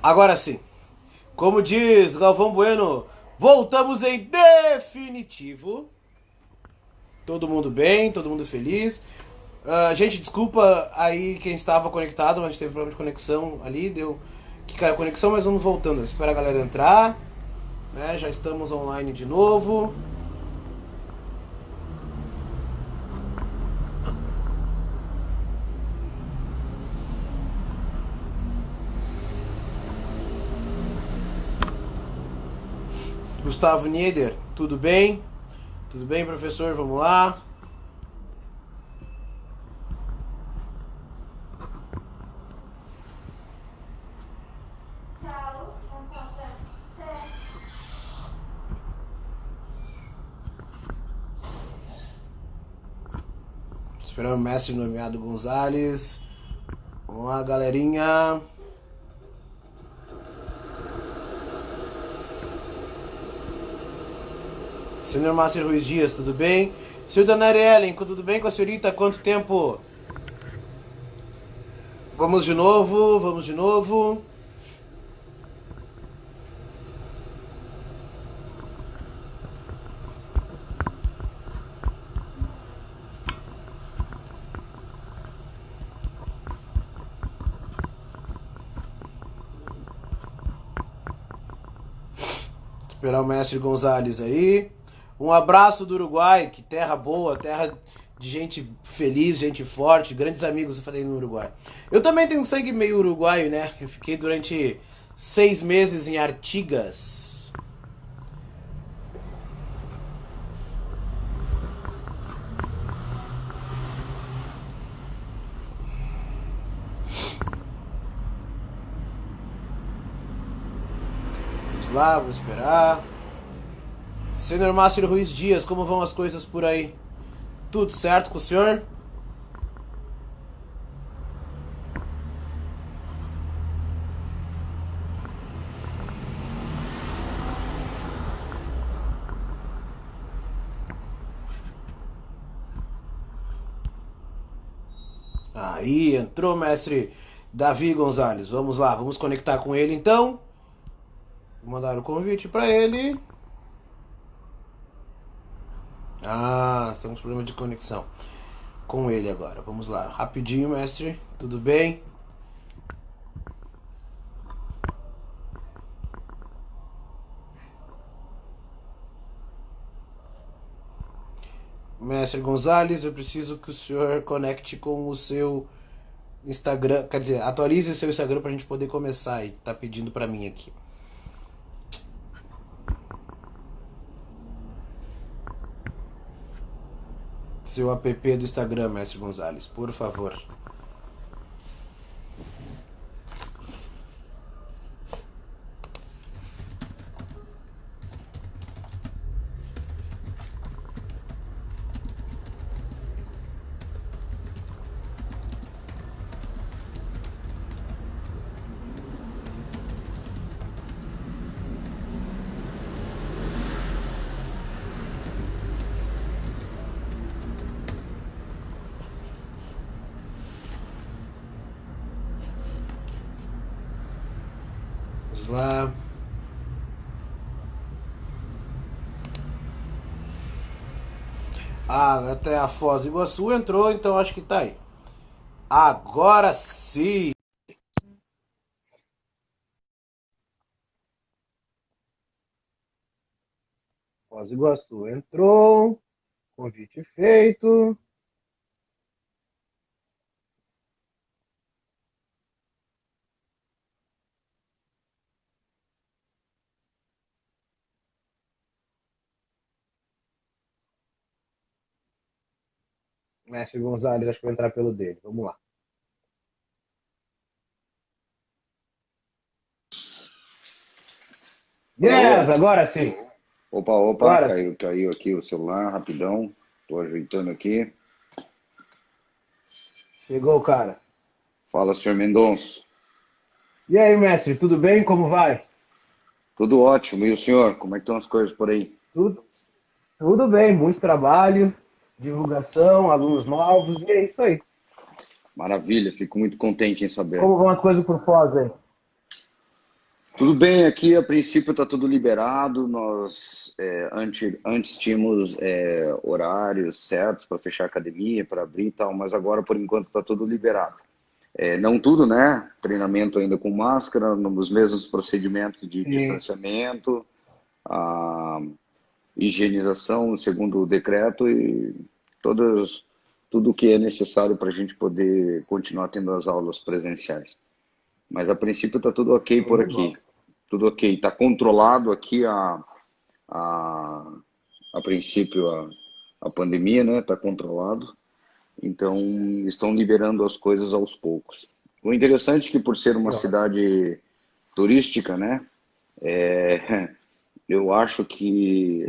Agora sim, como diz Galvão Bueno, voltamos em definitivo. Todo mundo bem, todo mundo feliz. Gente, desculpa aí quem estava conectado, mas a gente teve problema de conexão ali, deu que caiu a conexão, mas vamos voltando. Espera a galera entrar, né? Já estamos online de novo. Gustavo Nieder, tudo bem? Tudo bem, professor? Vamos lá. Esperando o mestre nomeado Gonzalez. Vamos lá, galerinha. Senhor Márcio Ruiz Dias, tudo bem? Senhor Danari Ellen, tudo bem com a senhorita? Quanto tempo? Vamos de novo, vamos de novo. Esperar o mestre Gonzalez aí. Um abraço do Uruguai, que terra boa, terra de gente feliz, gente forte, grandes amigos eu falei no Uruguai. Eu também tenho sangue meio uruguaio, né? Eu fiquei durante 6 meses em Artigas. Vamos lá, vamos esperar. Senhor Márcio Ruiz Dias, como vão as coisas por aí? Tudo certo com o senhor? Aí entrou o mestre Davi Gonzalez. Vamos lá, vamos conectar com ele então. Vou mandar o convite para ele. Estamos com problema de conexão com ele agora. Vamos lá, rapidinho, mestre. Tudo bem? Mestre Gonzalez, eu preciso que o senhor conecte com o seu Instagram. Quer dizer, atualize seu Instagram pra gente poder começar aí. Tá pedindo pra mim aqui. Seu app do Instagram, mestre Gonzalez, por favor. Vamos lá. Até a Foz do Iguaçu entrou, então acho que tá aí. Agora sim. Foz do Iguaçu entrou. Convite feito. Mestre Gonzalez, acho que vai entrar pelo dele. Vamos lá. Yes, agora sim. Opa, opa, Agora sim. caiu aqui o celular, rapidão. Tô ajeitando aqui. Chegou, cara. Fala, senhor Mendonça. E aí, mestre, tudo bem? Como vai? Tudo ótimo. E o senhor, como é que estão as coisas por aí? Tudo, tudo bem, muito trabalho, divulgação, alunos novos, e é isso aí. Maravilha, fico muito contente em saber. Como vão as coisas por Foz aí? Tudo bem, aqui a princípio está tudo liberado. Nós antes tínhamos horários certos para fechar a academia, para abrir e tal, mas agora por enquanto está tudo liberado. Não tudo, né? Treinamento ainda com máscara, nos mesmos procedimentos de Sim. distanciamento, a higienização segundo o decreto e tudo o que é necessário para a gente poder continuar tendo as aulas presenciais. Mas a princípio está tudo ok Show por de aqui. bola. Tudo ok. Está controlado aqui a, a princípio a pandemia, né? Está controlado. Então estão liberando as coisas aos poucos. O interessante é que por ser uma Que ótimo. cidade turística, né? É, eu acho que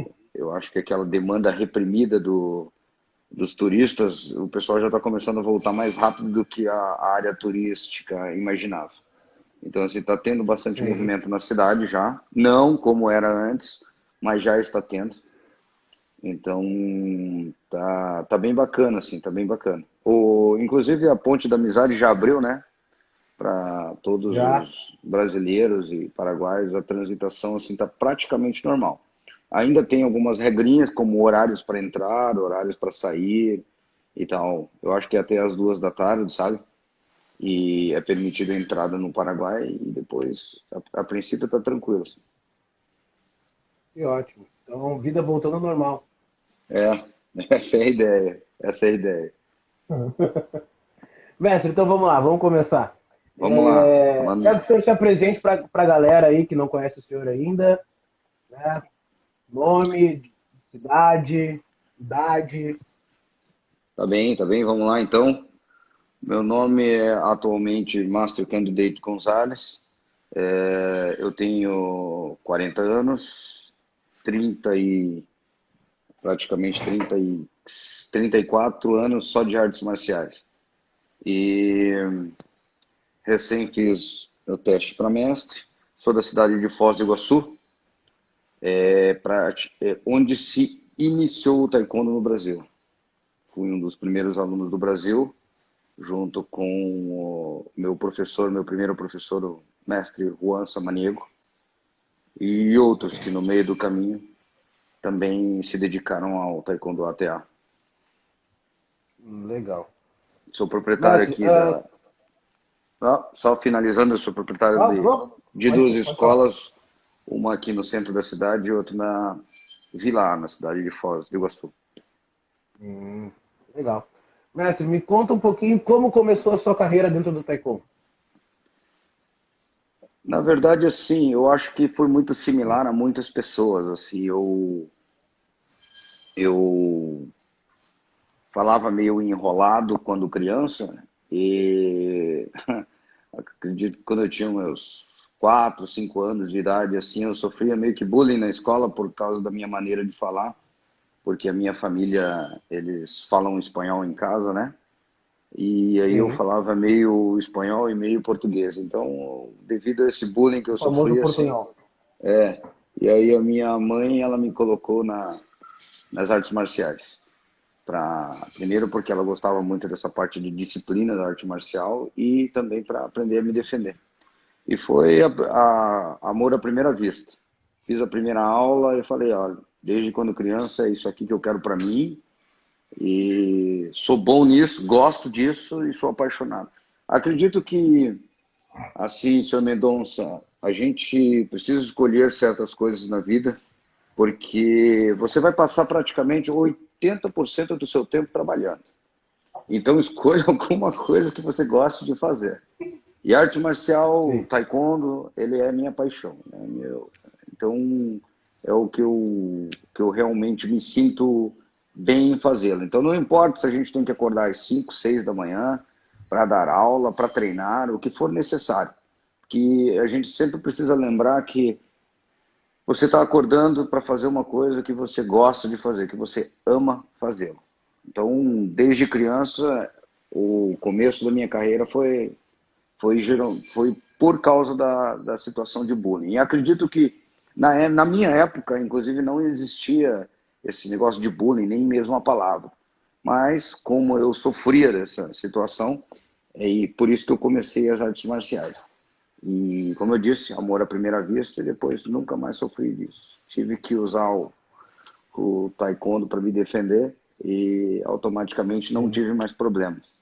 aquela demanda reprimida dos turistas, o pessoal já está começando a voltar mais rápido do que a área turística imaginava. Então, assim, está tendo bastante Sim. movimento na cidade já, não como era antes, mas já está tendo. Então, tá bem bacana, assim, tá bem bacana. Inclusive, a Ponte da Amizade já abriu, né? Para todos Já. os brasileiros e paraguaios, a transitação, assim, tá praticamente normal. Ainda tem algumas regrinhas, como horários para entrar, horários para sair e tal. Eu acho que é até as 2 da tarde, sabe? E é permitida a entrada no Paraguai e depois, a princípio, está tranquilo. Que ótimo. Então, vida voltando ao normal. É, essa é a ideia, essa é a ideia. Mestre, então vamos lá, vamos começar. Vamos lá, Quero falando. que você se apresente para a galera aí que não conhece o senhor ainda, né? Nome, cidade, idade. Tá bem, vamos lá então. Meu nome é atualmente Master Candidate Gonzalez. Eu tenho 40 anos, 30 e praticamente 34 anos só de artes marciais. E recém fiz o teste para mestre. Sou da cidade de Foz do Iguaçu, onde se iniciou o taekwondo no Brasil. Fui um dos primeiros alunos do Brasil, junto com o meu professor, meu primeiro professor, o mestre Juan Samaniego, e outros que no meio do caminho também se dedicaram ao taekwondo ATA. Legal. Sou proprietário Mestre, aqui só finalizando, eu sou proprietário de duas pode falar. escolas, uma aqui no centro da cidade e outra na Vila, na cidade de Foz do Iguaçu. Legal. Mestre, me conta um pouquinho como começou a sua carreira dentro do Taekwondo. Na verdade, assim, eu acho que foi muito similar a muitas pessoas. Assim, eu falava meio enrolado quando criança e acredito que quando eu tinha meus 4, 5 anos de idade, assim, eu sofria meio que bullying na escola por causa da minha maneira de falar, porque a minha família, eles falam espanhol em casa, né? E aí eu Sim. falava meio espanhol e meio português. Então, devido a esse bullying que O eu famoso sofria, assim, portunhol. e aí a minha mãe, ela me colocou nas artes marciais. Primeiro porque ela gostava muito dessa parte de disciplina da arte marcial e também para aprender a me defender. E foi amor à primeira vista. Fiz a primeira aula e falei, olha, desde quando criança é isso aqui que eu quero para mim e sou bom nisso, gosto disso e sou apaixonado. Acredito que, assim, senhor Mendonça, a gente precisa escolher certas coisas na vida porque você vai passar praticamente 80% do seu tempo trabalhando. Então escolha alguma coisa que você goste de fazer. E arte marcial, Sim. taekwondo, ele é minha paixão, né? Então é o que eu realmente me sinto bem em fazê-lo. Então não importa se a gente tem que acordar às 5, 6 da manhã para dar aula, para treinar, o que for necessário. Que a gente sempre precisa lembrar que você está acordando para fazer uma coisa que você gosta de fazer, que você ama fazê-lo. Então, desde criança, o começo da minha carreira foi por causa da situação de bullying. E acredito que na minha época, inclusive, não existia esse negócio de bullying, nem mesmo a palavra. Mas como eu sofria dessa situação, e por isso que eu comecei as artes marciais. E, como eu disse, amor à primeira vista, e depois nunca mais sofri disso. Tive que usar o taekwondo para me defender e automaticamente não Sim. tive mais problemas.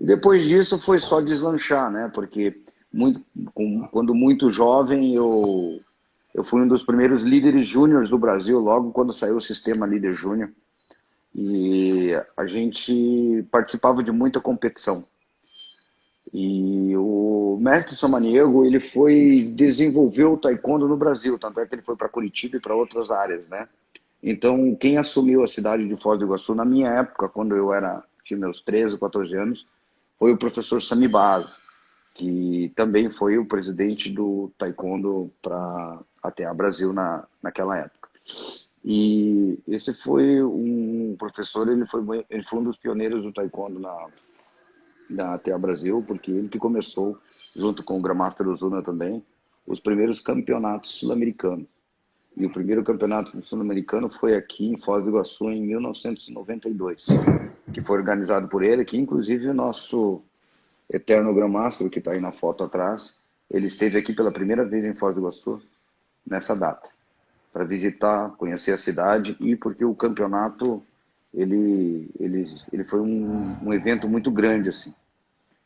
E depois disso foi só deslanchar, né? Porque muito, quando muito jovem eu fui um dos primeiros líderes júniores do Brasil, logo quando saiu o sistema líder júnior. E a gente participava de muita competição. E o mestre Samaniego, ele foi desenvolver o taekwondo no Brasil, tanto é que ele foi para Curitiba e para outras áreas, né? Então, quem assumiu a cidade de Foz do Iguaçu, na minha época, quando tinha meus 13, 14 anos, foi o professor Sami Baz, que também foi o presidente do taekwondo para até a Brasil naquela época. E esse foi um professor, ele foi um dos pioneiros do taekwondo da ATA Brasil, porque ele que começou, junto com o Grandmaster Ozuna também, os primeiros campeonatos sul-americanos. E o primeiro campeonato sul-americano foi aqui em Foz do Iguaçu em 1992, que foi organizado por ele, que inclusive o nosso eterno Grandmaster, que está aí na foto atrás, ele esteve aqui pela primeira vez em Foz do Iguaçu nessa data, para visitar, conhecer a cidade e porque o campeonato ele foi um evento muito grande assim.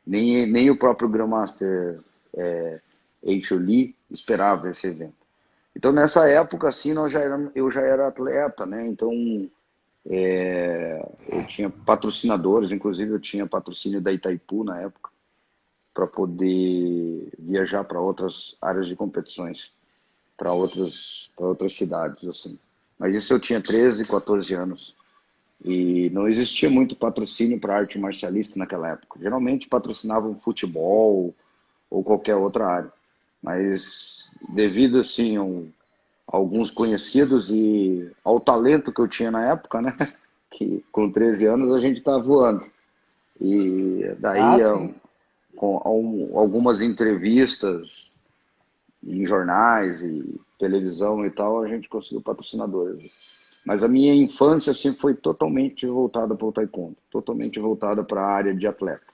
Nem o próprio Grandmaster Eicho Lee esperava esse evento. Então nessa época assim eu já era atleta, né? Então eu tinha patrocinadores, inclusive eu tinha patrocínio da Itaipu na época para poder viajar para outras áreas de competições, para outras cidades assim. Mas isso eu tinha 13, 14 anos. E não existia muito patrocínio para arte marcialista naquela época. Geralmente patrocinavam futebol ou qualquer outra área. Mas devido assim a alguns conhecidos e ao talento que eu tinha na época, né? Que com 13 anos a gente está voando. E daí, Ah, sim. com algumas entrevistas em jornais e televisão e tal, a gente conseguiu patrocinadores. Mas a minha infância assim, foi totalmente voltada para o taekwondo, totalmente voltada para a área de atleta.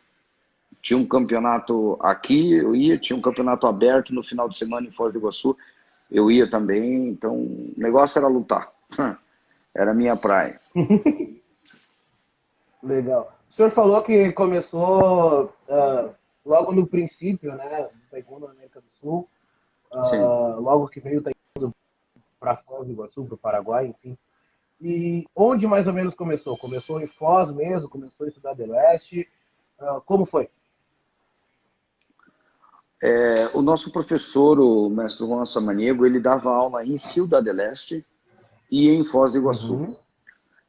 Tinha um campeonato aqui, eu ia, tinha um campeonato aberto no final de semana em Foz do Iguaçu, eu ia também, então o negócio era lutar, era a minha praia. Legal. O senhor falou que começou logo no princípio, né, do taekwondo na América do Sul, Sim. logo que veio o taekwondo para Foz do Iguaçu, para o Paraguai, enfim. E onde mais ou menos começou? Começou em Foz mesmo? Começou em Cidade do Leste? Como foi? O nosso professor, o mestre Juan Samaniego, ele dava aula em Ciudad del Este e em Foz do Iguaçu. Uhum.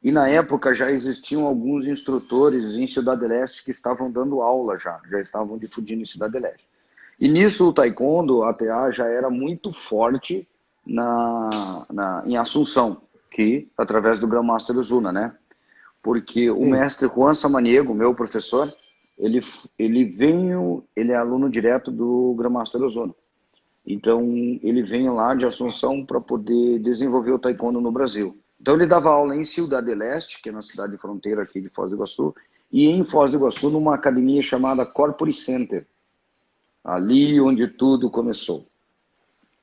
E na época já existiam alguns instrutores em Ciudad del Este que estavam dando aula já estavam difundindo em Ciudad del Este. E nisso o taekwondo, a ATA, já era muito forte em Assunção, que através do Grandmaster Ozuna, né? Porque o Sim. mestre Juan Samaniego, meu professor, ele é aluno direto do Grandmaster Ozuna. Então, ele veio lá de Assunção para poder desenvolver o taekwondo no Brasil. Então, ele dava aula em Ciudad del Este, que é na cidade de fronteira aqui de Foz do Iguaçu, e em Foz do Iguaçu, numa academia chamada Corpore Center, ali onde tudo começou.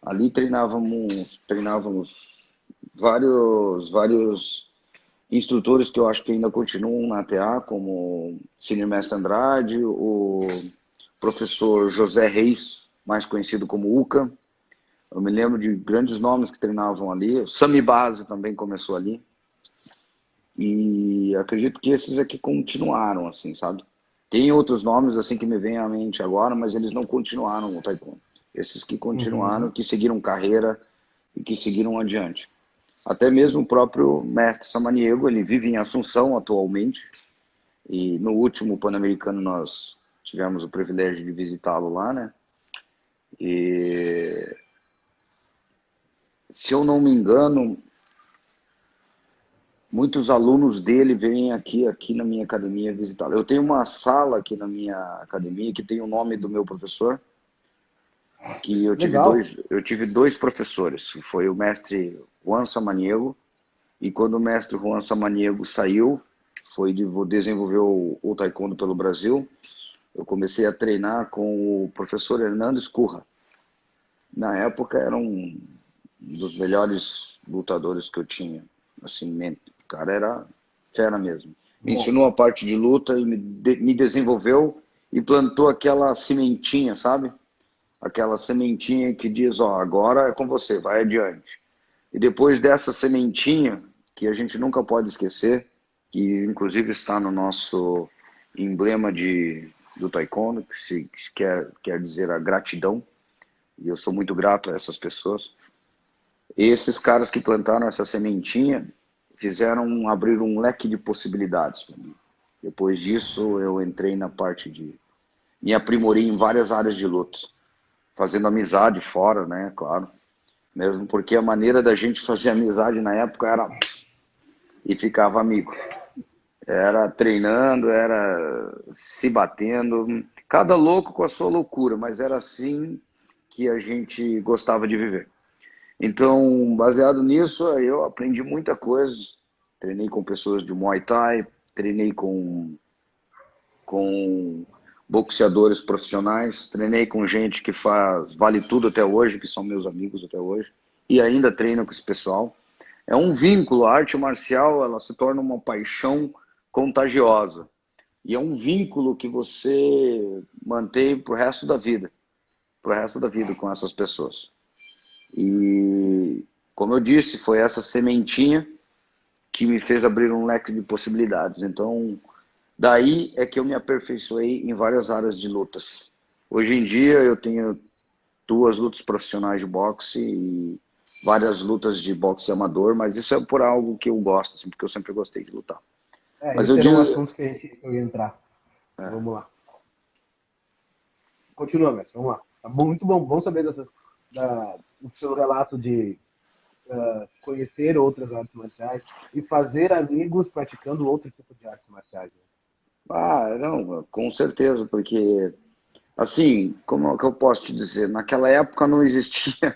Ali treinávamos vários instrutores que eu acho que ainda continuam na ATA, como Cine Mestre Andrade, o professor José Reis, mais conhecido como Uca. Eu me lembro de grandes nomes que treinavam ali. O Sami Base também começou ali. E acredito que esses aqui continuaram, assim, sabe? Tem outros nomes assim que me vêm à mente agora, mas eles não continuaram o taekwondo. Esses que continuaram, Uhum. que seguiram carreira e que seguiram adiante. Até mesmo o próprio mestre Samaniego, ele vive em Assunção atualmente. E no último Pan-Americano nós tivemos o privilégio de visitá-lo lá, né? E se eu não me engano, muitos alunos dele vêm aqui na minha academia visitá-lo. Eu tenho uma sala aqui na minha academia que tem o nome do meu professor, que Legal. eu tive dois professores, que foi o mestre Juan Samaniego, e quando o mestre Juan Samaniego saiu, desenvolver o taekwondo pelo Brasil, eu comecei a treinar com o professor Hernando Escurra. na época era um dos melhores lutadores que eu tinha. Assim, o cara era fera mesmo. Me Bom, ensinou a parte de luta e me desenvolveu e plantou aquela sementinha, sabe? Aquela sementinha que diz, ó, agora é com você, vai adiante. E depois dessa sementinha, que a gente nunca pode esquecer, que inclusive está no nosso emblema do Taekwondo, que quer dizer a gratidão, e eu sou muito grato a essas pessoas. E esses caras que plantaram essa sementinha fizeram abrir um leque de possibilidades para mim. Depois disso, eu entrei na parte de... Me aprimorei em várias áreas de luta, fazendo amizade fora, né, claro. Mesmo porque a maneira da gente fazer amizade na época era... E ficava amigo. Era treinando, era se batendo. Cada louco com a sua loucura, mas era assim que a gente gostava de viver. Então, baseado nisso, eu aprendi muita coisa. Treinei com pessoas de Muay Thai, treinei com boxeadores profissionais, treinei com gente que faz vale tudo até hoje, que são meus amigos até hoje, e ainda treino com esse pessoal. É um vínculo, a arte marcial, ela se torna uma paixão contagiosa. E é um vínculo que você mantém pro resto da vida, com essas pessoas. E, como eu disse, foi essa sementinha que me fez abrir um leque de possibilidades. Então, daí é que eu me aperfeiçoei em várias áreas de lutas. Hoje em dia eu tenho 2 lutas profissionais de boxe e várias lutas de boxe amador, mas isso é por algo que eu gosto, assim, porque eu sempre gostei de lutar. Mas eu esse era um digo, assunto que eu ia entrar. Vamos lá. Continua, mestre, vamos lá. Tá bom, muito bom, bom saber do seu relato de conhecer outras artes marciais e fazer amigos praticando outro tipo de artes marciais. Né? não, com certeza, porque, assim, como é que eu posso te dizer? Naquela época não existia,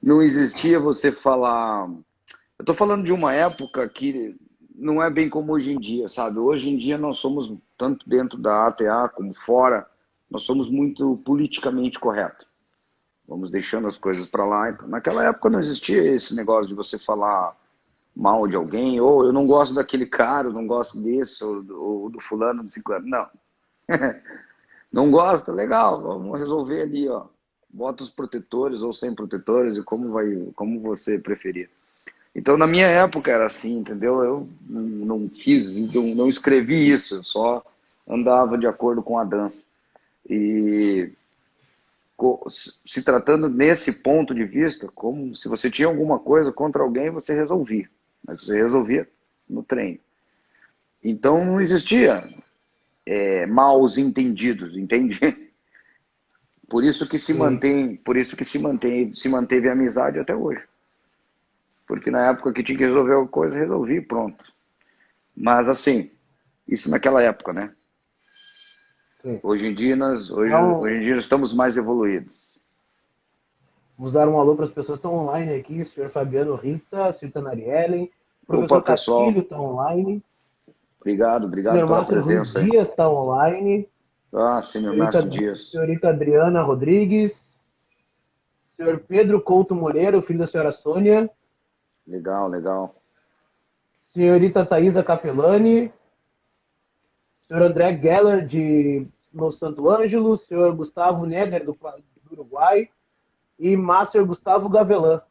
não existia você falar. Eu tô falando de uma época que não é bem como hoje em dia, sabe? Hoje em dia nós somos, tanto dentro da ATA como fora, nós somos muito politicamente corretos. Vamos deixando as coisas para lá. Então, naquela época não existia esse negócio de você falar mal de alguém, ou eu não gosto daquele cara, eu não gosto desse, ou do fulano, do ciclano. Não. Não gosta? Legal, vamos resolver ali, ó. Bota os protetores ou sem protetores e como você preferir. Então, na minha época era assim, entendeu? Eu não fiz, não escrevi isso, eu só andava de acordo com a dança. E se tratando nesse ponto de vista, como se você tinha alguma coisa contra alguém, você resolvia. Mas você resolvia no treino. Então não existia maus entendidos, entende? Por isso que Sim. se manteve a amizade até hoje. Porque na época que tinha que resolver alguma coisa, resolvi, pronto. Mas assim, isso naquela época, né? Sim. Hoje em dia nós estamos mais evoluídos. Vamos dar um alô para as pessoas que estão online aqui, senhor Fabiano Rita, senhor Tanariellen, Opa, professor Castilho pessoal, está online, obrigado senhor pela Márcio Ruiz presença aí. Dias está online, Ah, senhor senhorita, Márcio Dias. senhorita Adriana Rodrigues, senhor Pedro Couto Moreira, o filho da senhora Sônia, Legal, legal. senhorita Thaisa Capelani, senhor André Geller, de no Santo Ângelo, senhor Gustavo Neger, do Uruguai, e Master Gustavo Gavilã.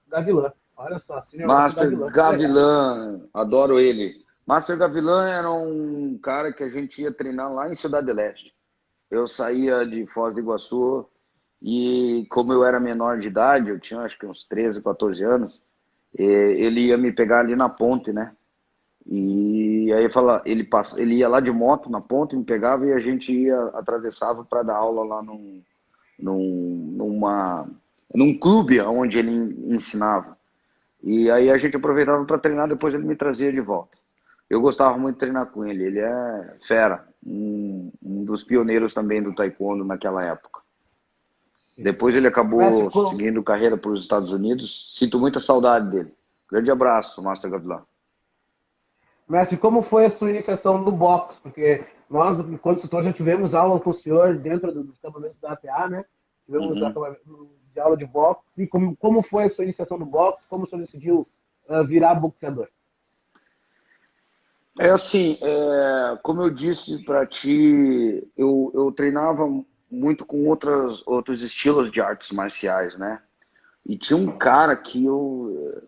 Olha só, senhor Master Master Gavilã, que legal. Gavilan, adoro ele. Master Gavilan era um cara que a gente ia treinar lá em Cidade do Leste. Eu saía de Foz do Iguaçu e como eu era menor de idade, eu tinha acho que uns 13, 14 anos, ele ia me pegar ali na ponte, né? E aí ele ia lá de moto na ponte, me pegava e a gente atravessava para dar aula lá num, numa, num clube onde ele ensinava. E aí a gente aproveitava para treinar, depois ele me trazia de volta. Eu gostava muito de treinar com ele, ele é fera, um dos pioneiros também do taekwondo naquela época. Depois ele Mestre, acabou seguindo carreira para os Estados Unidos, sinto muita saudade dele. Grande abraço, Master Gavilan. mestre, como foi a sua iniciação no boxe? Porque nós, enquanto instrutor, já tivemos aula com o senhor dentro dos campamentos da ATA, né? tivemos Uhum. de aula de boxe, e como foi a sua iniciação no boxe, como o senhor decidiu virar boxeador? É assim, como eu disse para ti, eu treinava muito com outros estilos de artes marciais, né? E tinha um cara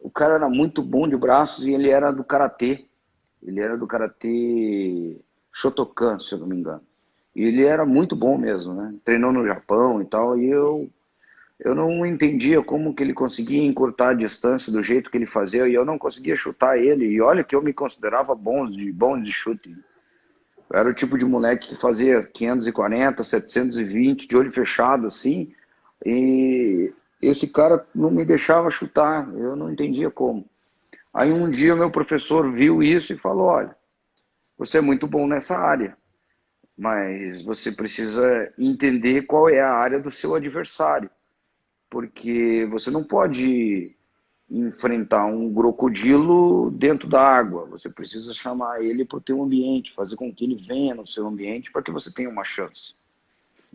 o cara era muito bom de braços e ele era do karatê. Ele era do karatê Shotokan, se eu não me engano. E ele era muito bom mesmo, né? Treinou no Japão e tal, e eu não entendia como que ele conseguia encurtar a distância do jeito que ele fazia, e eu não conseguia chutar ele. E olha que eu me considerava bom de chute. Eu era o tipo de moleque que fazia 540, 720 de olho fechado assim, e esse cara não me deixava chutar, eu não entendia como. Aí um dia o meu professor viu isso e falou: olha, você é muito bom nessa área, mas você precisa entender qual é a área do seu adversário, porque você não pode enfrentar um crocodilo dentro da água. Você precisa chamar ele para o teu ambiente, fazer com que ele venha no seu ambiente para que você tenha uma chance.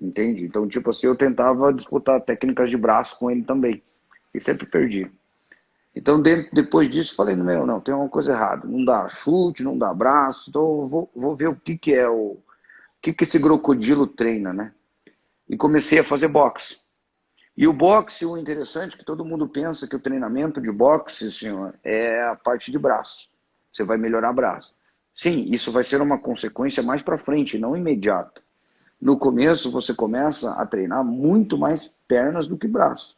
Entende? Então, tipo assim, eu tentava disputar técnicas de braço com ele também. E sempre perdi. Então, depois disso, falei, meu, não, tem uma coisa errada. Não dá chute, não dá braço. Então, eu vou ver o que é o que esse crocodilo treina, né? E comecei a fazer boxe. E o boxe, o interessante é que todo mundo pensa que o treinamento de boxe, senhor, é a parte de braço. Você vai melhorar braço. Sim, isso vai ser uma consequência mais para frente, não imediata. No começo, você começa a treinar muito mais pernas do que braço.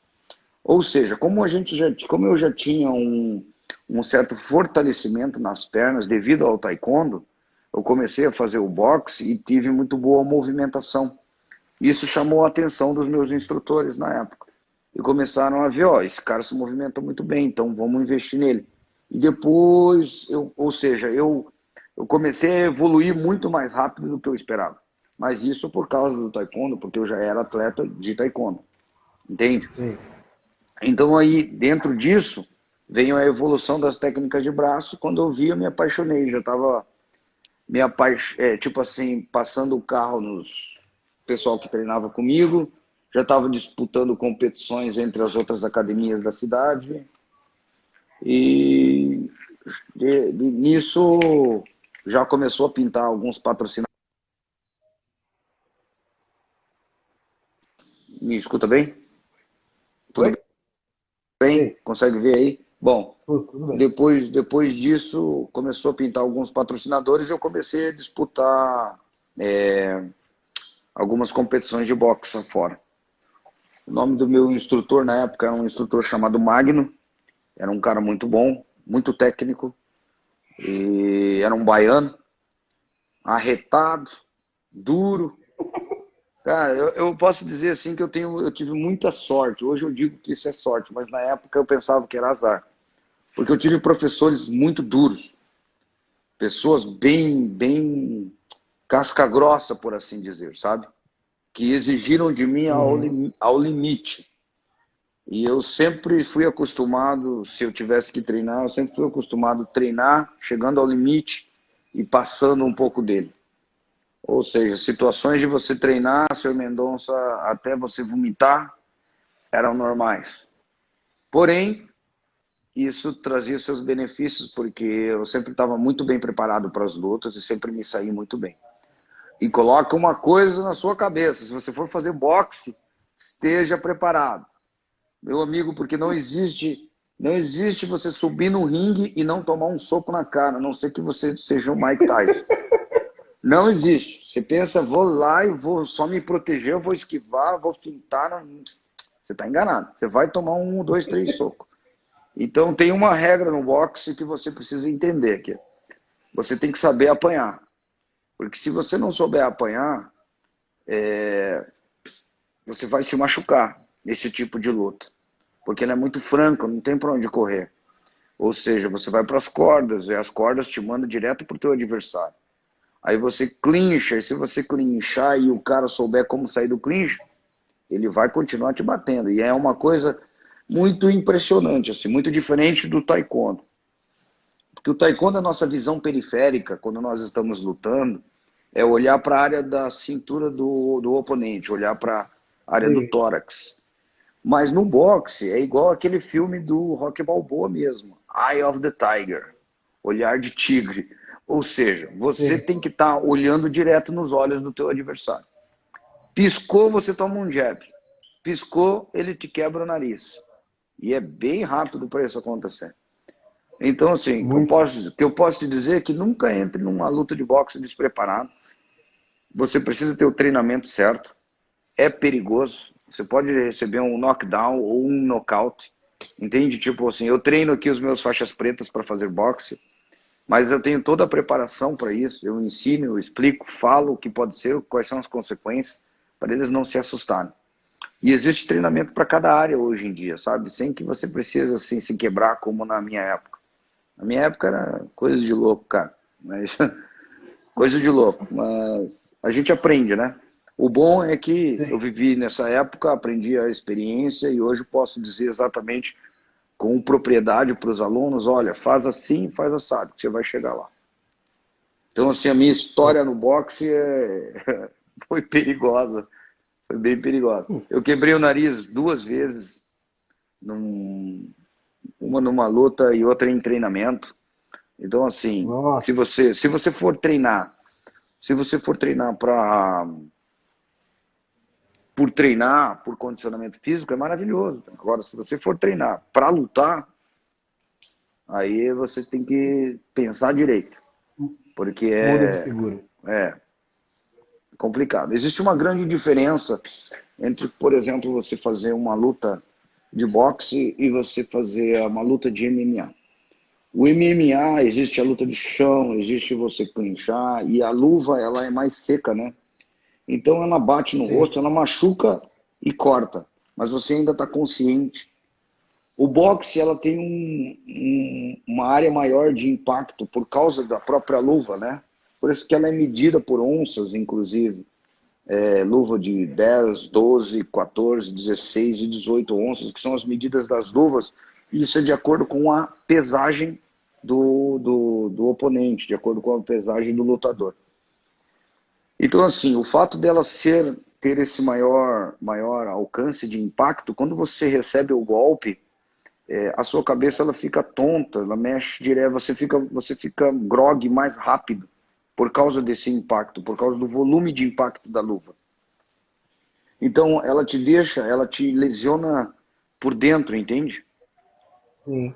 Ou seja, como eu já tinha um certo fortalecimento nas pernas devido ao taekwondo, eu comecei a fazer o boxe e tive muito boa movimentação. Isso chamou a atenção dos meus instrutores na época. E começaram a ver, ó, esse cara se movimenta muito bem, então vamos investir nele. E depois, eu comecei a evoluir muito mais rápido do que eu esperava. Mas isso por causa do taekwondo, porque eu já era atleta de taekwondo. Entende? Sim. Então aí, dentro disso, veio a evolução das técnicas de braço. Quando eu vi, eu me apaixonei. Já estava tipo assim, passando o carro nos pessoal que treinava comigo, já estava disputando competições entre as outras academias da cidade e nisso já começou a pintar alguns patrocinadores. Me escuta bem? Tudo Oi? bem? Sim. Consegue ver aí? Bom, Tudo bem. depois disso começou a pintar alguns patrocinadores e eu comecei a disputar algumas competições de boxe fora. O nome do meu instrutor na época era um instrutor chamado Magno. Era um cara muito bom, muito técnico. E era um baiano, arretado, duro. Cara, eu posso dizer assim que eu tive muita sorte. Hoje eu digo que isso é sorte, mas na época eu pensava que era azar. Porque eu tive professores muito duros. Pessoas bem casca grossa, por assim dizer, sabe? Que exigiram de mim Uhum. ao limite. E eu sempre fui acostumado, se eu tivesse que treinar, eu sempre fui acostumado a treinar, chegando ao limite e passando um pouco dele. Ou seja, situações de você treinar, senhor Mendonça, até você vomitar, eram normais. Porém, isso trazia seus benefícios, porque eu sempre estava muito bem preparado para as lutas e sempre me saí muito bem. E coloca uma coisa na sua cabeça, se você for fazer boxe, esteja preparado. Meu amigo, porque não existe você subir no ringue e não tomar um soco na cara, a não ser que você seja o Mike Tyson. Não existe. Você pensa, vou lá e vou só me proteger, eu vou esquivar, vou fintar. Não... Você está enganado. Você vai tomar um, dois, três socos. Então tem uma regra no boxe que você precisa entender aqui. Você tem que saber apanhar. Porque se você não souber apanhar, você vai se machucar nesse tipo de luta. Porque ela é muito franca, não tem para onde correr. Ou seja, você vai para as cordas, e as cordas te mandam direto para o teu adversário. Aí você clincha, e se você clinchar e o cara souber como sair do clinch, ele vai continuar te batendo. E é uma coisa muito impressionante, assim, muito diferente do taekwondo. Porque o taekwondo, a nossa visão periférica, quando nós estamos lutando, é olhar para a área da cintura do oponente, olhar para área do Sim. tórax. Mas no boxe é igual aquele filme do Rocky Balboa mesmo, Eye of the Tiger, Olhar de Tigre. Ou seja, você Sim. tem que estar olhando direto nos olhos do teu adversário. Piscou, você toma um jab. Piscou, ele te quebra o nariz. E é bem rápido para isso acontecer. Então, assim, Muito. o que eu posso te dizer é que nunca entre numa luta de boxe despreparado. Você precisa ter o treinamento certo. É perigoso. Você pode receber um knockdown ou um knockout. Entende? Tipo assim, eu treino aqui os meus faixas pretas para fazer boxe, mas eu tenho toda a preparação para isso. Eu ensino, eu explico, falo o que pode ser, quais são as consequências, para eles não se assustarem. E existe treinamento para cada área hoje em dia, sabe? Sem que você precise assim, se quebrar como na minha época. Na minha época era coisa de louco, cara. Mas coisa de louco. Mas a gente aprende, né? O bom é que eu Sim. vivi nessa época, aprendi a experiência e hoje posso dizer exatamente com propriedade para os alunos, olha, faz assim, faz assado, que você vai chegar lá. Então, assim, a minha história no boxe foi perigosa, foi bem perigosa. Eu quebrei o nariz 2 vezes, uma numa luta e outra em treinamento. Então, assim, Nossa. se você for treinar, se você for treinar por treinar, por condicionamento físico, é maravilhoso. Agora, se você for treinar para lutar, aí você tem que pensar direito, porque Muda de figura. é complicado. Existe uma grande diferença entre, por exemplo, você fazer uma luta de boxe e você fazer uma luta de MMA. O MMA, existe a luta de chão, existe você clinchar, e a luva, ela é mais seca, né? Então ela bate no Sim. rosto, ela machuca e corta, mas você ainda está consciente. O boxe, ela tem uma área maior de impacto por causa da própria luva, né? Por isso que ela é medida por onças, inclusive. Luva de 10, 12, 14, 16 e 18 onças, que são as medidas das luvas. E isso é de acordo com a pesagem do oponente, de acordo com a pesagem do lutador. Então, assim, o fato dela ter esse maior alcance de impacto, quando você recebe o golpe, a sua cabeça ela fica tonta, ela mexe direto, você fica grogue mais rápido por causa desse impacto, por causa do volume de impacto da luva. Então, ela te lesiona por dentro, entende? Sim.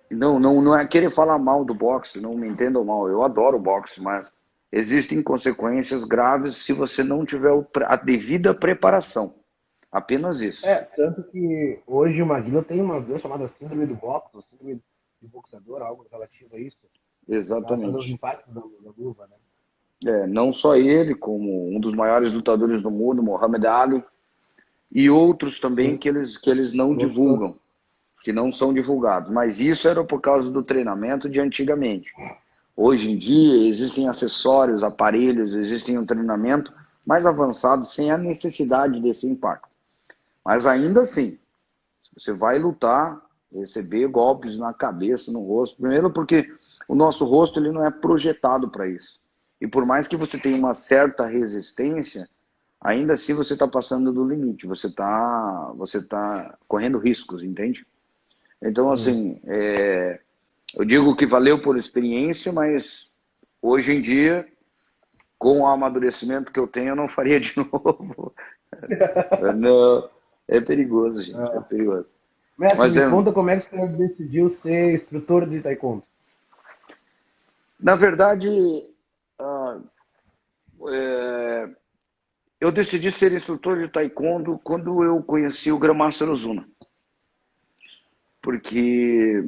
Não é querer falar mal do boxe, não me entendam mal, eu adoro o boxe, mas existem consequências graves se você não tiver a devida preparação. Apenas isso. Tanto que hoje o Maguila tem uma doença chamada síndrome do boxe, ou síndrome de boxeador, algo relativo a isso, relacionado aos Exatamente. impactos da luva, né? Não só ele, como um dos maiores lutadores do mundo, Muhammad Ali, e outros também Sim. que eles não Outros tantos. divulgam, que não são divulgados. Mas isso era por causa do treinamento de antigamente. Hoje em dia existem acessórios, aparelhos, existem um treinamento mais avançado sem a necessidade desse impacto. Mas ainda assim, você vai lutar, receber golpes na cabeça, no rosto. Primeiro porque o nosso rosto ele não é projetado para isso. E por mais que você tenha uma certa resistência, ainda assim você está passando do limite. Você tá correndo riscos, entende? Então, Sim. assim, eu digo que valeu por experiência, mas hoje em dia, com o amadurecimento que eu tenho, eu não faria de novo. Não, é perigoso, gente, é Ah. perigoso. Mestre, Mas me conta como é que você decidiu ser instrutor de taekwondo. na verdade, ah, é, eu decidi ser instrutor de taekwondo quando eu conheci o Grandmaster Ozuna. Porque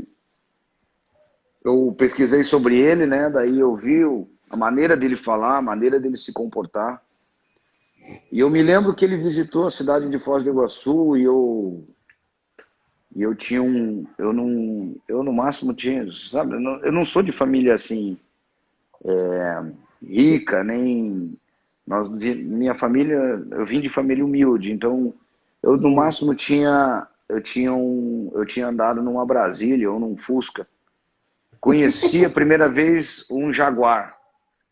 eu pesquisei sobre ele, né? Daí eu vi a maneira dele falar, a maneira dele se comportar. E eu me lembro que ele visitou a cidade de Foz do Iguaçu e eu tinha eu no máximo tinha, sabe, eu não sou de família assim rica, nem minha família, eu vim de família humilde, então eu no Sim. máximo eu tinha andado numa Brasília ou num Fusca. Conheci a primeira vez um Jaguar,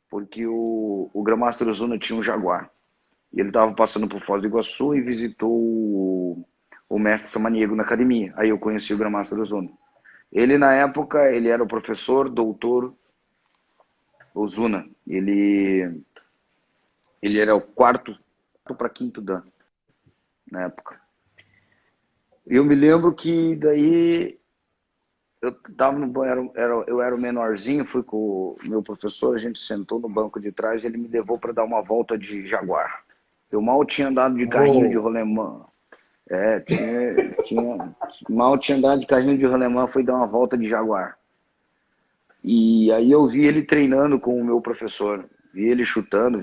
porque o Grandmaster Ozuna tinha um Jaguar. E ele estava passando por Foz do Iguaçu e visitou o mestre Samaniego na academia. Aí eu conheci o Grandmaster Ozuna. Ele, na época, ele era o professor, doutor Ozuna. Ele era o quarto para quinto dan, na época. Eu me lembro que daí eu tava no banco, eu era o menorzinho, fui com o meu professor, a gente sentou no banco de trás e ele me levou para dar uma volta de Jaguar. Eu mal tinha andado de carrinho de rolemã. Mal tinha andado de carrinho de rolemã, fui dar uma volta de Jaguar. E aí eu vi ele treinando com o meu professor, vi ele chutando,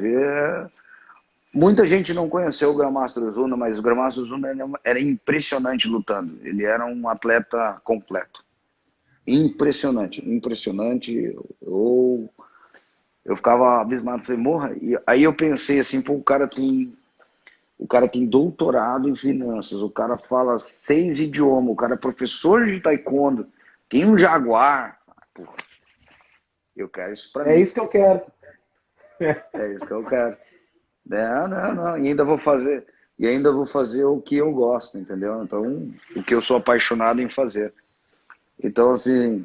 Muita gente não conheceu o Grandmaster Ozuna, mas o Grandmaster Ozuna era impressionante lutando. Ele era um atleta completo. Impressionante, impressionante. Eu ficava abismado, falei, morra. E aí eu pensei assim, pô, o cara tem doutorado em finanças, o cara fala 6 idiomas, o cara é professor de taekwondo, tem um Jaguar. Porra, eu quero isso pra mim. É isso que eu quero. É isso que eu quero. Não. E ainda vou fazer o que eu gosto, entendeu? Então, o que eu sou apaixonado em fazer. Então, assim,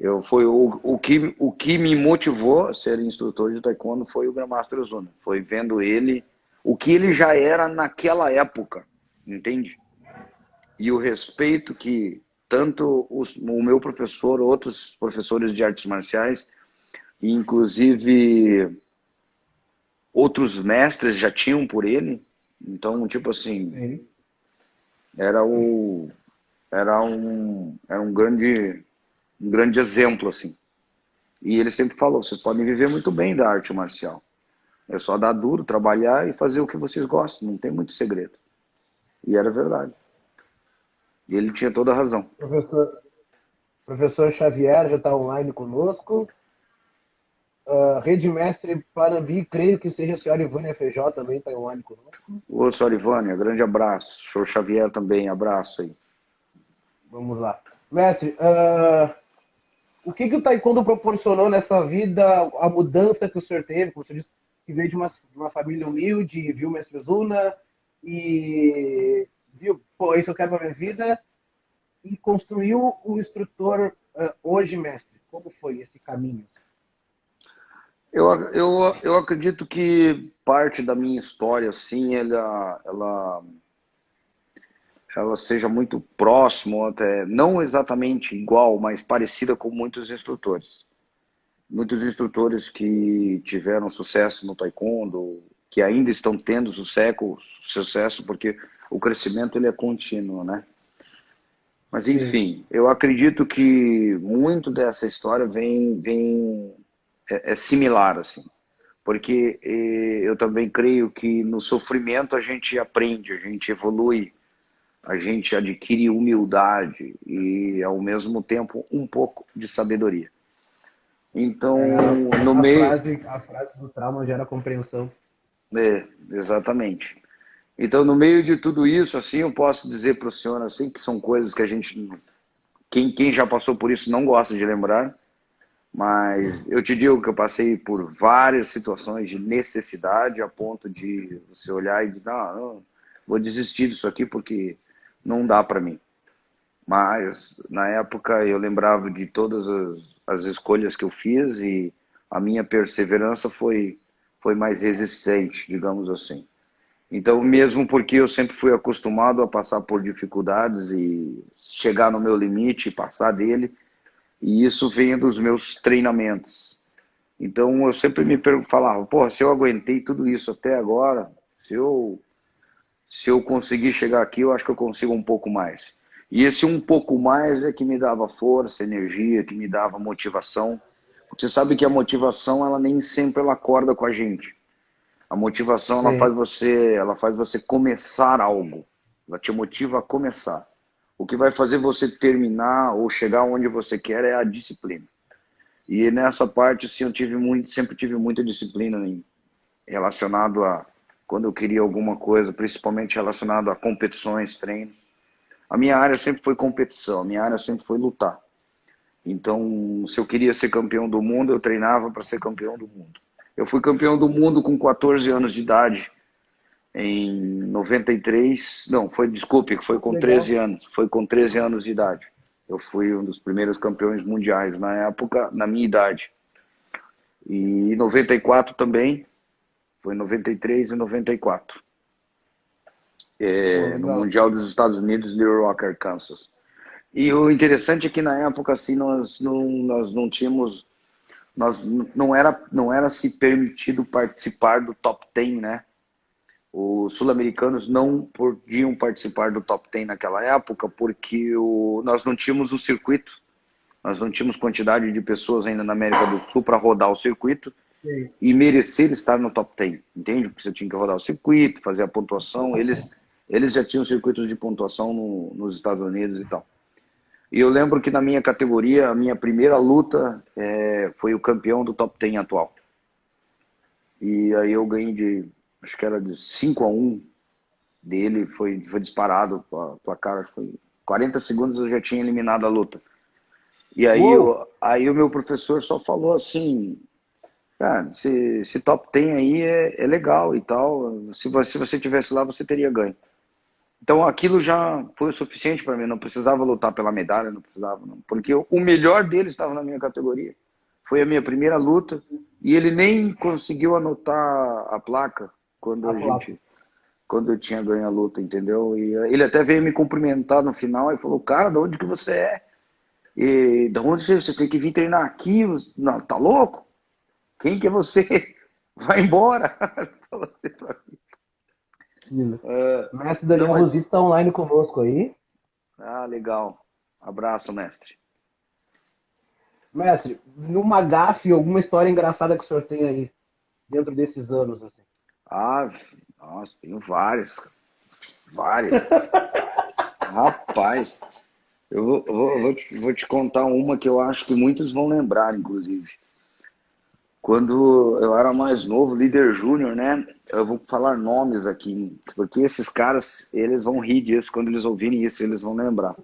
o que me motivou a ser instrutor de taekwondo foi o Grandmaster Ozuna. Foi vendo ele, o que ele já era naquela época, entende? E o respeito que tanto o meu professor, outros professores de artes marciais, e inclusive outros mestres já tinham por ele. Então, tipo assim, era um grande exemplo, assim. E ele sempre falou, vocês podem viver muito bem da arte marcial. É só dar duro, trabalhar e fazer o que vocês gostam, não tem muito segredo. E era verdade. E ele tinha toda a razão. Professor Xavier já está online conosco. Rede Mestre Panambi, creio que seja a senhora Ivânia Feijó também está online conosco. Ô, senhora Ivânia, grande abraço. Senhor Xavier também, abraço aí. Vamos lá. Mestre, o que o taekwondo proporcionou nessa vida, a mudança que o senhor teve, como você disse, que veio de uma família humilde, viu o mestre Ozuna e viu, pô, isso eu quero para minha vida, e construiu o instrutor hoje, mestre. Como foi esse caminho? Eu acredito que parte da minha história, assim, ela seja muito próximo, até não exatamente igual, mas parecida com muitos instrutores. Muitos instrutores que tiveram sucesso no taekwondo, que ainda estão tendo sucesso, porque o crescimento ele é contínuo, né? Mas enfim, eu acredito que muito dessa história é similar, assim. Porque eu também creio que no sofrimento a gente aprende, a gente evolui, a gente adquire humildade e, ao mesmo tempo, um pouco de sabedoria. Então, no meio... A frase do trauma gera compreensão. Exatamente. Então, no meio de tudo isso, assim, eu posso dizer para o senhor, assim, que são coisas que a gente... Quem já passou por isso não gosta de lembrar, mas eu te digo que eu passei por várias situações de necessidade a ponto de você olhar e dizer, não, vou desistir disso aqui porque não dá para mim. Mas, na época, eu lembrava de todas as escolhas que eu fiz e a minha perseverança foi mais resistente, digamos assim. Então, mesmo porque eu sempre fui acostumado a passar por dificuldades e chegar no meu limite e passar dele, e isso vem dos meus treinamentos. Então, eu sempre falava, porra, se eu aguentei tudo isso até agora, se eu conseguir chegar aqui, eu acho que eu consigo um pouco mais. E esse um pouco mais é que me dava força, energia, que me dava motivação. Você sabe que a motivação, ela nem sempre ela acorda com a gente. A motivação, ela faz você começar algo. Ela te motiva a começar. O que vai fazer você terminar ou chegar onde você quer é a disciplina. E nessa parte, assim, sempre tive muita disciplina relacionado a quando eu queria alguma coisa, principalmente relacionado a competições, treinos. A minha área sempre foi competição, a minha área sempre foi lutar. Então, se eu queria ser campeão do mundo, eu treinava para ser campeão do mundo. Eu fui campeão do mundo com 14 anos de idade, em 93, não, desculpe, foi com Legal. 13 anos, foi com 13 anos de idade. Eu fui um dos primeiros campeões mundiais na época, na minha idade. E em 94 também, foi 93 e 94. Pô, No legal. Mundial dos Estados Unidos, Little Rock, Arkansas. E o interessante é que na época, assim, nós não tínhamos, não era se permitido participar do top 10, né? Os sul-americanos não podiam participar do top 10 naquela época porque nós não tínhamos o circuito, nós não tínhamos quantidade de pessoas ainda na América do Sul para rodar o circuito Sim. e merecer estar no top 10, entende? Porque você tinha que rodar o circuito, fazer a pontuação, eles já tinham circuitos de pontuação nos Estados Unidos e tal. E eu lembro que na minha categoria, a minha primeira luta foi o campeão do top 10 atual. E aí eu ganhei acho que era de 5-1 dele, foi disparado pra cara, foi 40 segundos eu já tinha eliminado a luta. E Uou! aí o meu professor só falou assim, cara, esse top 10 aí é legal e tal, se você tivesse lá você teria ganho. Então aquilo já foi o suficiente para mim, não precisava lutar pela medalha, não precisava, não, porque o melhor dele estava na minha categoria. Foi a minha primeira luta e ele nem conseguiu anotar a placa A placa. quando eu tinha ganho a luta, entendeu? E ele até veio me cumprimentar no final e falou, cara, de onde que você é? E de onde você tem que vir treinar aqui? Não, tá louco? Quem que é você? Vai embora! Ele falou assim pra mim. Mestre Não, Daniel Rosito mas... está online conosco aí. Ah, legal. Abraço, mestre. Mestre, numa gafe, alguma história engraçada que o senhor tem aí, dentro desses anos, assim? Ah, nossa, tenho várias, cara. Várias. Rapaz, vou te contar uma que eu acho que muitos vão lembrar, inclusive. Quando eu era mais novo, líder júnior, né? Eu vou falar nomes aqui, porque esses caras, eles vão rir disso, quando eles ouvirem isso, eles vão lembrar.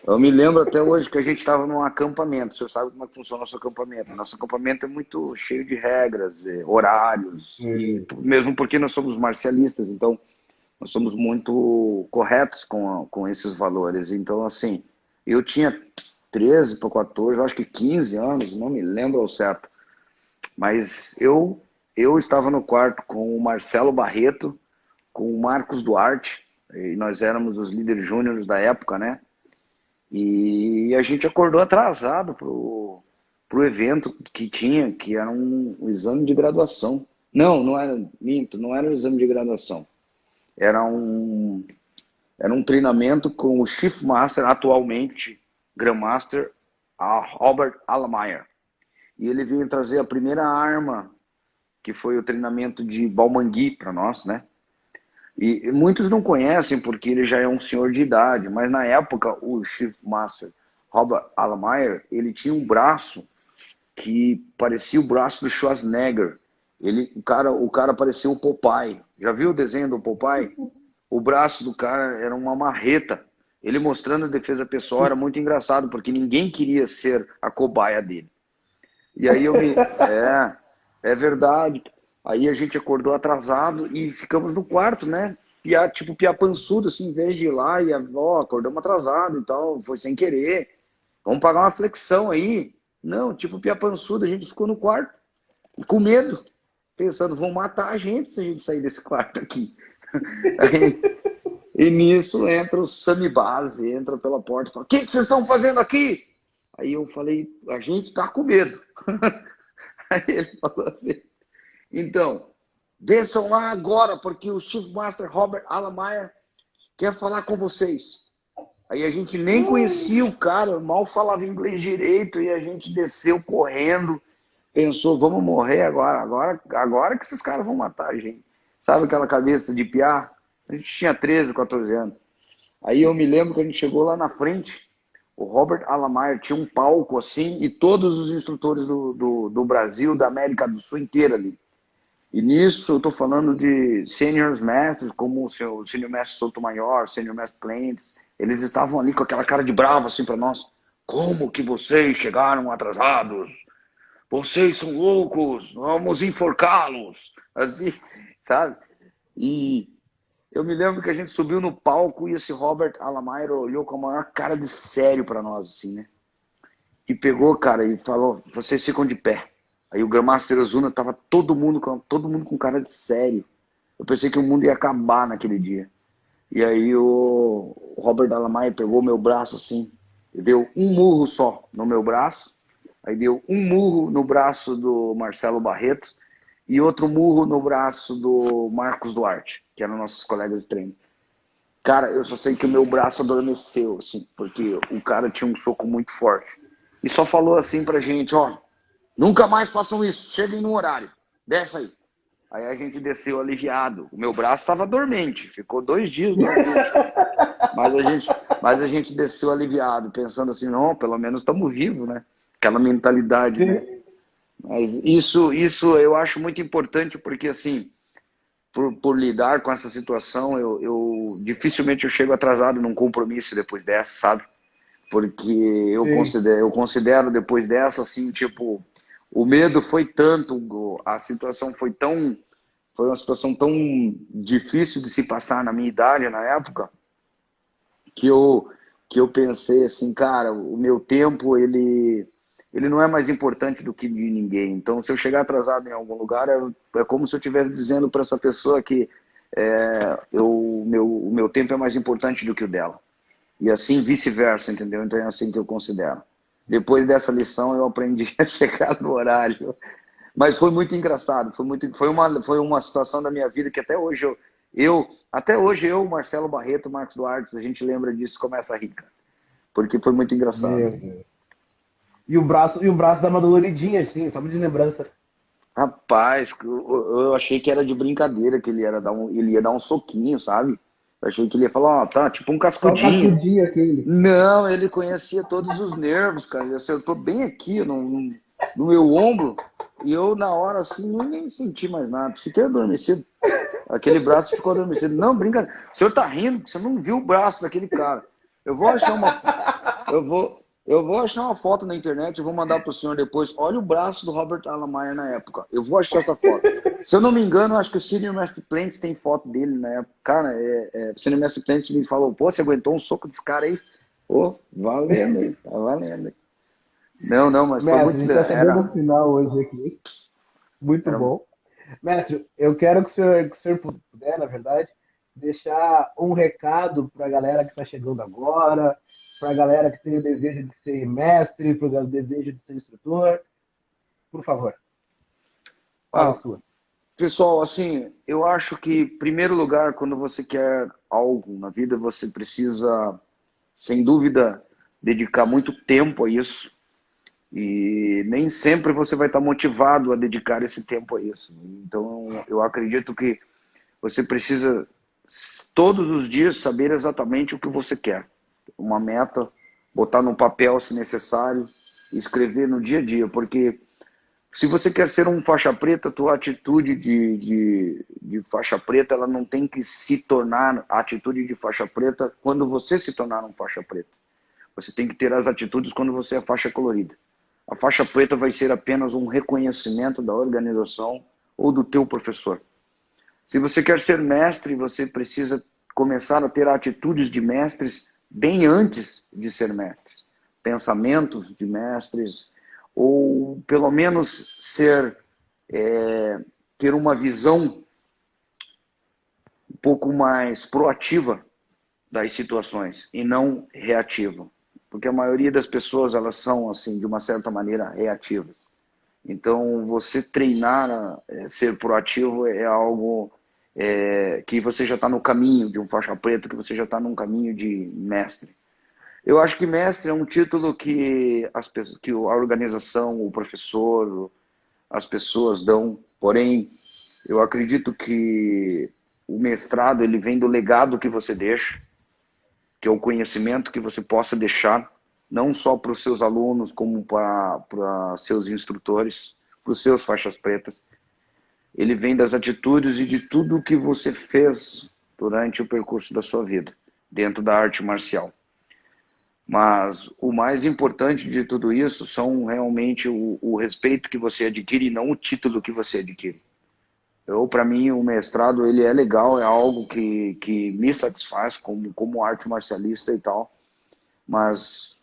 Eu me lembro até hoje que a gente estava num acampamento, o senhor sabe como é que funciona o nosso acampamento. Nosso acampamento é muito cheio de regras, horários, e mesmo porque nós somos marcialistas, então nós somos muito corretos com esses valores. Então, assim, eu tinha 13 para 14, eu acho que 15 anos, não me lembro ao certo. Mas eu estava no quarto com o Marcelo Barreto, com o Marcos Duarte, e nós éramos os líderes júniores da época, né? E a gente acordou atrasado pro evento que tinha, que era um exame de graduação. Não era, minto, não era um exame de graduação. Era um treinamento com o Chief Master, atualmente Grandmaster, a Robert Alamayer. E ele veio trazer a primeira arma, que foi o treinamento de Balmangui para nós, né? E muitos não conhecem porque ele já é um senhor de idade, mas na época o Chief Master Robert Alamayer, ele tinha um braço que parecia o braço do Schwarzenegger. O cara parecia o Popeye. Já viu o desenho do Popeye? O braço do cara era uma marreta. Ele mostrando a defesa pessoal era muito engraçado, porque ninguém queria ser a cobaia dele. E aí é verdade. Aí a gente acordou atrasado e ficamos no quarto, né? Tipo piapançudo, assim, em vez de ir lá e acordamos atrasado e tal, foi sem querer. Vamos pagar uma flexão aí. Não, tipo piapançudo, a gente ficou no quarto, com medo, pensando, vão matar a gente se a gente sair desse quarto aqui. Aí, e nisso entra o Sami Base, entra pela porta e fala, o que vocês estão fazendo aqui? Aí eu falei, a gente tá com medo. Aí ele falou assim, então, desçam lá agora, porque o Chief Master Robert Alamayer quer falar com vocês. Aí a gente nem conhecia o cara, mal falava inglês direito, e a gente desceu correndo, pensou, vamos morrer agora que esses caras vão matar a gente. Sabe aquela cabeça de piá? A gente tinha 13, 14 anos. Aí eu me lembro que a gente chegou lá na frente, o Robert Alamayer tinha um palco assim, e todos os instrutores do Brasil, da América do Sul inteira ali. E nisso eu estou falando de seniors masters, como o senior mestre Sotomayor, senior mestre Clentes, eles estavam ali com aquela cara de bravo assim para nós. Como que vocês chegaram atrasados? Vocês são loucos, vamos enforcá-los. Assim, sabe? E eu me lembro que a gente subiu no palco e esse Robert Alamayer olhou com a maior cara de sério para nós, assim, né? E pegou, cara, e falou, vocês ficam de pé. Aí o Grandmaster Ozuna tava todo mundo com cara de sério. Eu pensei que o mundo ia acabar naquele dia. E aí o Robert Alamayer pegou meu braço assim, e deu um murro só no meu braço, aí deu um murro no braço do Marcelo Barreto e outro murro no braço do Marcos Duarte, que eram nossos colegas de treino. Cara, eu só sei que o meu braço adormeceu, assim, porque o cara tinha um soco muito forte. E só falou assim pra gente, ó, nunca mais façam isso, cheguem no horário, desce aí. Aí a gente desceu aliviado. O meu braço estava dormente, ficou 2 dias dormente. Mas a gente desceu aliviado, pensando assim, não, pelo menos estamos vivos, né? Aquela mentalidade, né? Sim. Mas isso eu acho muito importante, porque assim, por lidar com essa situação, eu dificilmente eu chego atrasado num compromisso depois dessa, sabe? Porque Sim. eu considero depois dessa, assim, tipo, o medo foi tanto, a situação foi uma situação tão difícil de se passar na minha idade, na época, que eu, que eu pensei assim, cara, o meu tempo, ele não é mais importante do que de ninguém. Então, se eu chegar atrasado em algum lugar, é como se eu estivesse dizendo para essa pessoa que o meu tempo é mais importante do que o dela. E assim vice-versa, entendeu? Então é assim que eu considero. Depois dessa lição, eu aprendi a chegar no horário. Mas foi muito engraçado, foi uma situação da minha vida que até hoje eu, Marcelo Barreto, Marcos Duarte, a gente lembra disso e começa a rir, cara, porque foi muito engraçado. Meu Deus. E o braço dá uma doloridinha, assim, só de lembrança. Rapaz, eu achei que era de brincadeira, que ele ia dar um soquinho, sabe? Eu achei que ele ia falar, ó, tá, tipo um Só o cascudinho. cascudinho aquele. Não, ele conhecia todos os nervos, cara. Ele acertou bem aqui no meu ombro. E eu, na hora, assim, nem senti mais nada. Fiquei adormecido. Aquele braço ficou adormecido. Não, brincadeira. O senhor tá rindo, você não viu o braço daquele cara. Eu vou achar uma, eu vou achar uma foto na internet e vou mandar pro senhor depois. Olha o braço do Robert Alamayer na época. Eu vou achar essa foto. Se eu não me engano, acho que o Senior Master Plant tem foto dele na época. Cara, o Senior Master Plant me falou, pô, você aguentou um soco desse cara aí? Pô, valendo aí, tá valendo aí. Não, não, mas foi Mestre, a muito. gente tá chegando no final hoje aqui. Muito Era, bom. Mestre, eu quero que o senhor puder, na verdade, deixar um recado para a galera que está chegando agora, para a galera que tem o desejo de ser mestre, para o desejo de ser instrutor. Por favor, fala a ah, sua. pessoal, assim, eu acho que, em primeiro lugar, quando você quer algo na vida, você precisa, sem dúvida, dedicar muito tempo a isso. E nem sempre você vai estar motivado a dedicar esse tempo a isso. Então, eu acredito que você precisa, todos os dias, saber exatamente o que você quer. Uma meta, botar no papel se necessário, escrever no dia a dia, porque se você quer ser um faixa preta, a tua atitude de faixa preta, ela não tem que se tornar a atitude de faixa preta quando você se tornar um faixa preta. Você tem que ter as atitudes quando você é faixa colorida. A faixa preta vai ser apenas um reconhecimento da organização ou do teu professor. Se você quer ser mestre, você precisa começar a ter atitudes de mestres bem antes de ser mestre. Pensamentos de mestres, ou pelo menos ter uma visão um pouco mais proativa das situações e não reativa. Porque a maioria das pessoas, elas são, assim, de uma certa maneira, reativas. Então, você treinar a ser proativo é algo que você já está no caminho de um faixa preta, que você já está num caminho de mestre. Eu acho que mestre é um título que que a organização, o professor, as pessoas dão. Porém, eu acredito que o mestrado ele vem do legado que você deixa, que é o conhecimento que você possa deixar, não só para os seus alunos, como para seus instrutores, para os seus faixas pretas. Ele vem das atitudes e de tudo que você fez durante o percurso da sua vida, dentro da arte marcial. Mas o mais importante de tudo isso são realmente o respeito que você adquire e não o título que você adquire. Para mim, o mestrado, ele é legal, é algo que me satisfaz como arte marcialista e tal, mas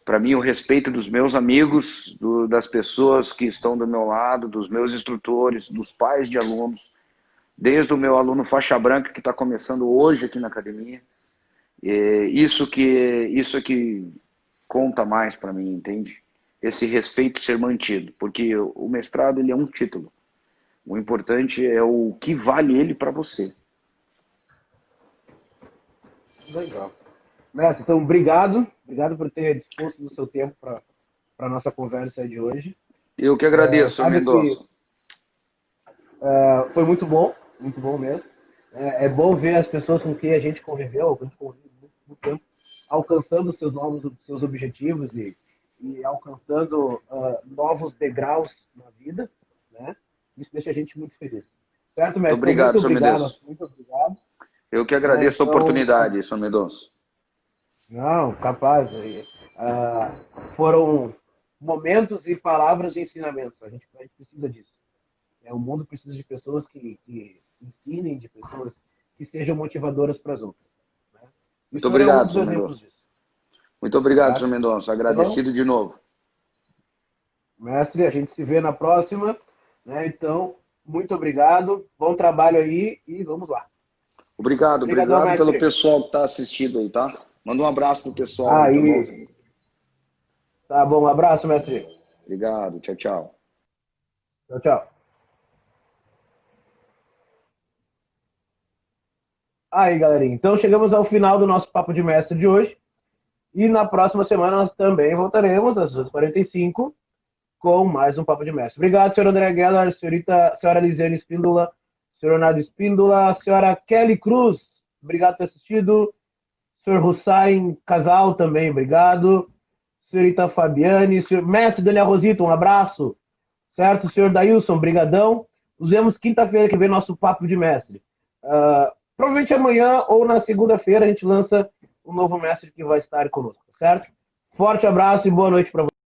para mim, o respeito dos meus amigos, das pessoas que estão do meu lado, dos meus instrutores, dos pais de alunos, desde o meu aluno faixa branca que está começando hoje aqui na academia, isso é que conta mais para mim, entende? Esse respeito ser mantido, porque o mestrado ele é um título. O importante é o que vale ele para você. Legal. Mestre, então, obrigado. Obrigado por ter disposto do seu tempo para a nossa conversa de hoje. Eu que agradeço, Sabe Mendonça. que foi muito bom mesmo. É bom ver as pessoas com quem a gente conviveu, com muito tempo, alcançando seus objetivos e alcançando novos degraus na vida, né? Isso deixa a gente muito feliz. Certo, mestre? Obrigado, Muito Sr. obrigado. Mendonça. Muito obrigado. Eu que agradeço a Então, oportunidade, Sr. Mendonça. não, capaz. Foram momentos e palavras de ensinamentos. A gente precisa disso. O mundo precisa de pessoas que ensinem, de pessoas que sejam motivadoras para as outras. Né? E o Muito senhor é um obrigado, dos Sr. exemplos Mendonça. disso. Muito obrigado, Tá? Sr. Mendonça. Então, Agradecido de novo. mestre, a gente se vê na próxima. Né? Então, muito obrigado. Bom trabalho aí e vamos lá. Obrigado Obrigadão, pelo mestre. pessoal que está assistindo aí, tá? Manda um abraço pro pessoal aí, tá bom? Aí, tá bom. Um abraço, mestre. Obrigado, tchau, tchau. Tchau, tchau. Aí, galerinha. Então, chegamos ao final do nosso Papo de Mestre de hoje. E na próxima semana nós também voltaremos às 2h45 com mais um Papo de Mestre. Obrigado, senhor André Geller, senhora Lisiane Espíndola, senhor Leonardo Espíndola, senhora Kelly Cruz, obrigado por ter assistido. Senhor Hussain Casal também, obrigado. Senhorita Fabiane, senhor Mestre Delia Rosito, um abraço. Certo, senhor Dailson, brigadão. Nos vemos quinta-feira que vem nosso Papo de Mestre. Provavelmente amanhã ou na segunda-feira a gente lança um novo mestre que vai estar conosco, certo? Forte abraço e boa noite para vocês.